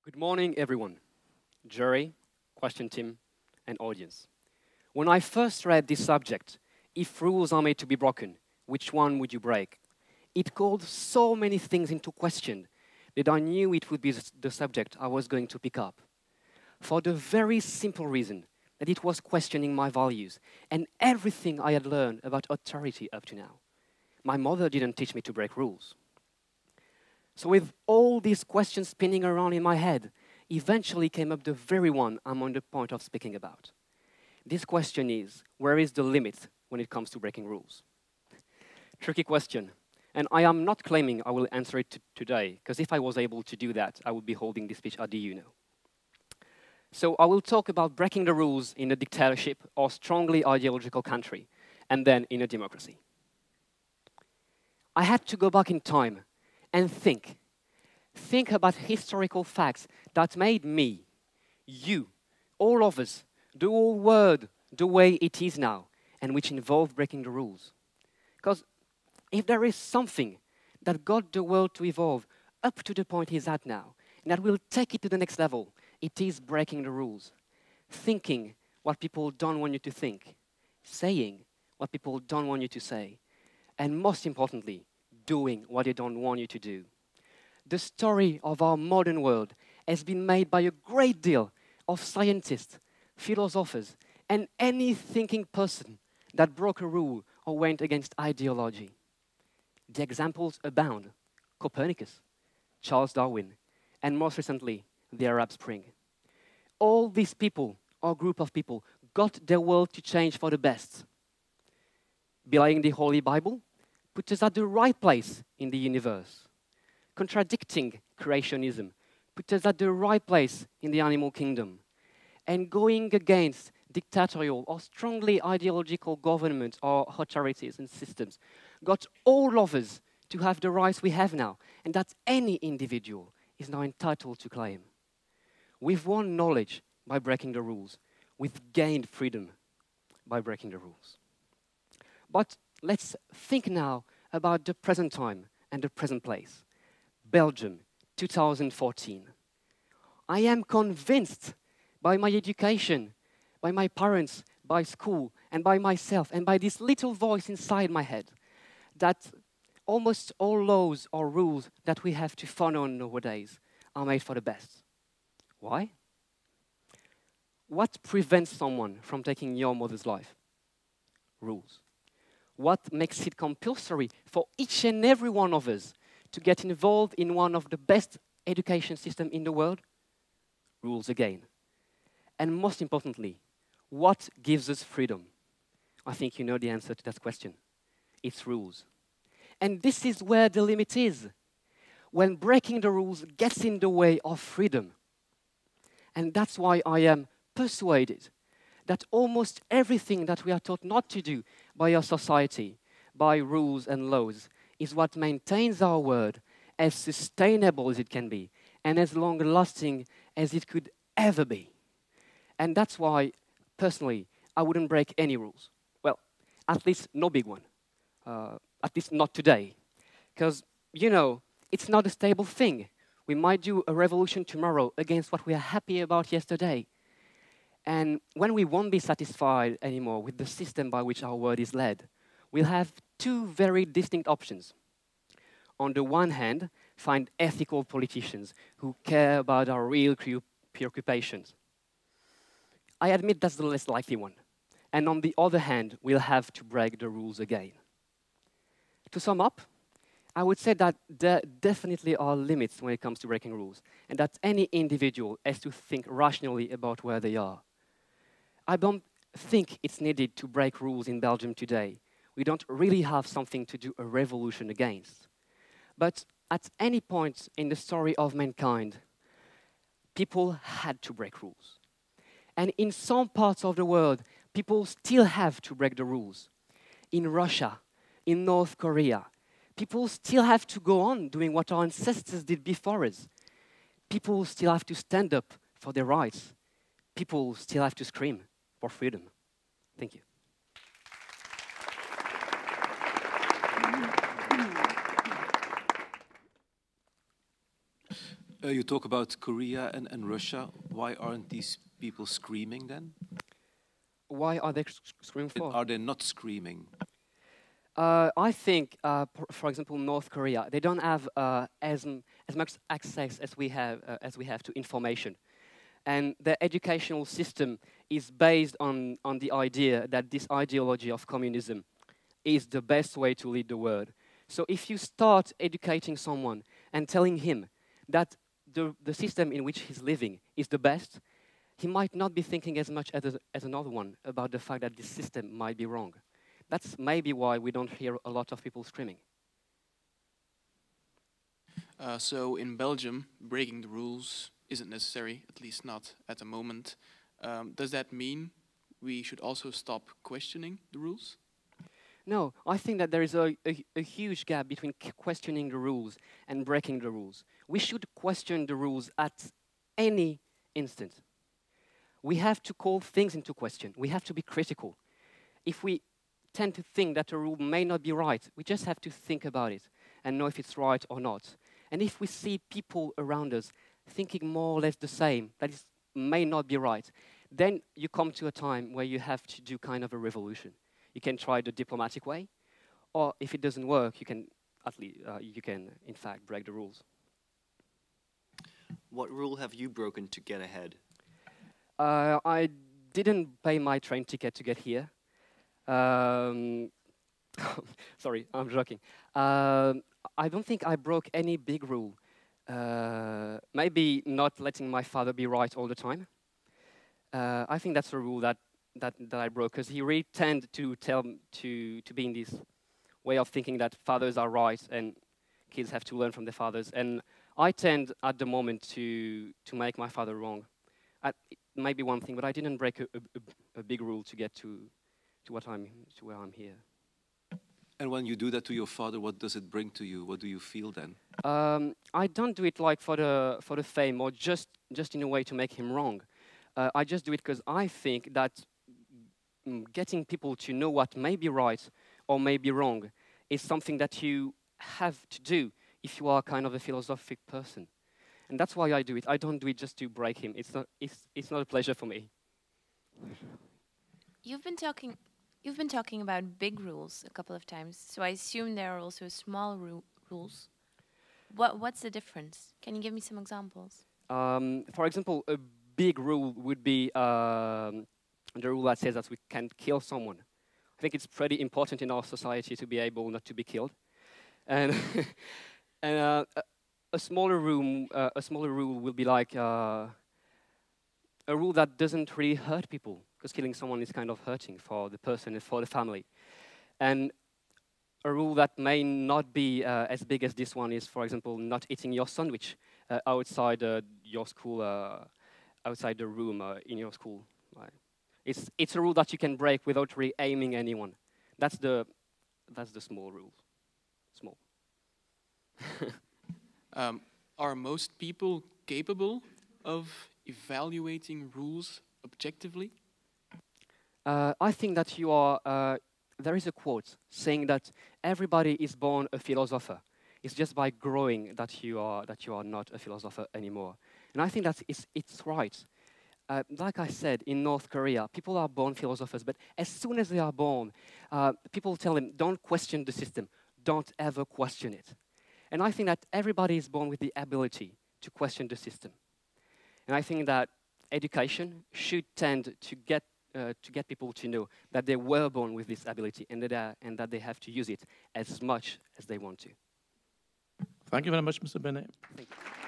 Good morning, everyone. Jury, question team, and audience. When I first read this subject, if rules are made to be broken, which one would you break? It called so many things into question that I knew it would be the subject I was going to pick up. For the very simple reason that it was questioning my values and everything I had learned about authority up to now. My mother didn't teach me to break rules. So with all these questions spinning around in my head, eventually came up the very one I'm on the point of speaking about. This question is, where is the limit when it comes to breaking rules? Tricky question. And I am not claiming I will answer it today, because if I was able to do that, I would be holding this speech at the UNO. So I will talk about breaking the rules in a dictatorship or strongly ideological country, and then in a democracy. I had to go back in time and think. Think about historical facts that made me, you, all of us, the whole world the way it is now, and which involve breaking the rules. Because if there is something that got the world to evolve up to the point it's at now, and that will take it to the next level, it is breaking the rules. Thinking what people don't want you to think, saying what people don't want you to say, and most importantly, doing what they don't want you to do. The story of our modern world has been made by a great deal of scientists, philosophers, and any thinking person that broke a rule or went against ideology. The examples abound: Copernicus, Charles Darwin, and most recently, the Arab Spring. All these people, or group of people, got their world to change for the best. Belying the Holy Bible put us at the right place in the universe. Contradicting creationism put us at the right place in the animal kingdom. And going against dictatorial or strongly ideological governments or authorities and systems got all of us to have the rights we have now, and that any individual is now entitled to claim. We've won knowledge by breaking the rules. We've gained freedom by breaking the rules. But let's think now about the present time and the present place. Belgium, 2014. I am convinced by my education, by my parents, by school, and by myself, and by this little voice inside my head, that almost all laws or rules that we have to follow nowadays are made for the best. Why? What prevents someone from taking your mother's life? Rules. What makes it compulsory for each and every one of us to get involved in one of the best education systems in the world? Rules again. And most importantly, what gives us freedom? I think you know the answer to that question. It's rules. And this is where the limit is. When breaking the rules gets in the way of freedom. And that's why I am persuaded that almost everything that we are taught not to do by our society, by rules and laws, is what maintains our world as sustainable as it can be and as long-lasting as it could ever be. And that's why, personally, I wouldn't break any rules. Well, at least no big one. At least not today. Because, you know, it's not a stable thing. We might do a revolution tomorrow against what we are happy about yesterday. And when we won't be satisfied anymore with the system by which our world is led, we'll have two very distinct options. On the one hand, find ethical politicians who care about our real preoccupations. I admit that's the less likely one. And on the other hand, we'll have to break the rules again. To sum up, I would say that there definitely are limits when it comes to breaking rules, and that any individual has to think rationally about where they are. I don't think it's needed to break rules in Belgium today. We don't really have something to do a revolution against. But at any point in the story of mankind, people had to break rules. And in some parts of the world, people still have to break the rules. In Russia, in North Korea, people still have to go on doing what our ancestors did before us. People still have to stand up for their rights. People still have to scream for freedom. Thank you. You talk about Korea and Russia. Why aren't these people screaming then? Why are they screaming for? Are they not screaming? I think, for example, North Korea, they don't have as much access as we have to information, and their educational system is based on the idea that this ideology of communism is the best way to lead the world. So if you start educating someone and telling him that the system in which he's living is the best, he might not be thinking as much as another one about the fact that this system might be wrong. That's maybe why we don't hear a lot of people screaming. So in Belgium, breaking the rules isn't necessary, at least not at the moment. Does that mean we should also stop questioning the rules? No, I think that there is a huge gap between questioning the rules and breaking the rules. We should question the rules at any instant. We have to call things into question. We have to be critical. If we tend to think that a rule may not be right, we just have to think about it and know if it's right or not. And if we see people around us thinking more or less the same, that it may not be right, then you come to a time where you have to do kind of a revolution. You can try the diplomatic way, or if it doesn't work, you can in fact break the rules. What rule have you broken to get ahead? I didn't pay my train ticket to get here. Sorry, I'm joking. I don't think I broke any big rule. Maybe not letting my father be right all the time. I think that's a rule that I broke, because he really tended to to be in this way of thinking that fathers are right and kids have to learn from their fathers. And I tend at the moment to make my father wrong. It might be one thing, but I didn't break a big rule to get to where I'm here. And when you do that to your father, what does it bring to you? What do you feel then? I don't do it like for the fame or just in a way to make him wrong. I just do it because I think that getting people to know what may be right or may be wrong is something that you have to do if you are kind of a philosophic person. And that's why I do it. I don't do it just to break him. It's not a pleasure for me. You've been talking about big rules a couple of times, so I assume there are also small rules. What's the difference? Can you give me some examples? For example, a big rule would be the rule that says that we can't kill someone. I think it's pretty important in our society to be able not to be killed. And and a smaller rule will be like a rule that doesn't really hurt people, because killing someone is kind of hurting for the person and for the family. And a rule that may not be as big as this one is, for example, not eating your sandwich outside your school, outside the room in your school. Right? It's a rule that you can break without really aiming anyone. That's the small rule. Small. Are most people capable of evaluating rules objectively? I think that you are. There is a quote saying that everybody is born a philosopher. It's just by growing that you are not a philosopher anymore. And I think that it's right. Like I said, in North Korea, people are born philosophers, but as soon as they are born, people tell them, don't question the system, don't ever question it. And I think that everybody is born with the ability to question the system. And I think that education should tend to get people to know that they were born with this ability and that they have to use it as much as they want to. Thank you very much, Mr. Beyney. Thank you.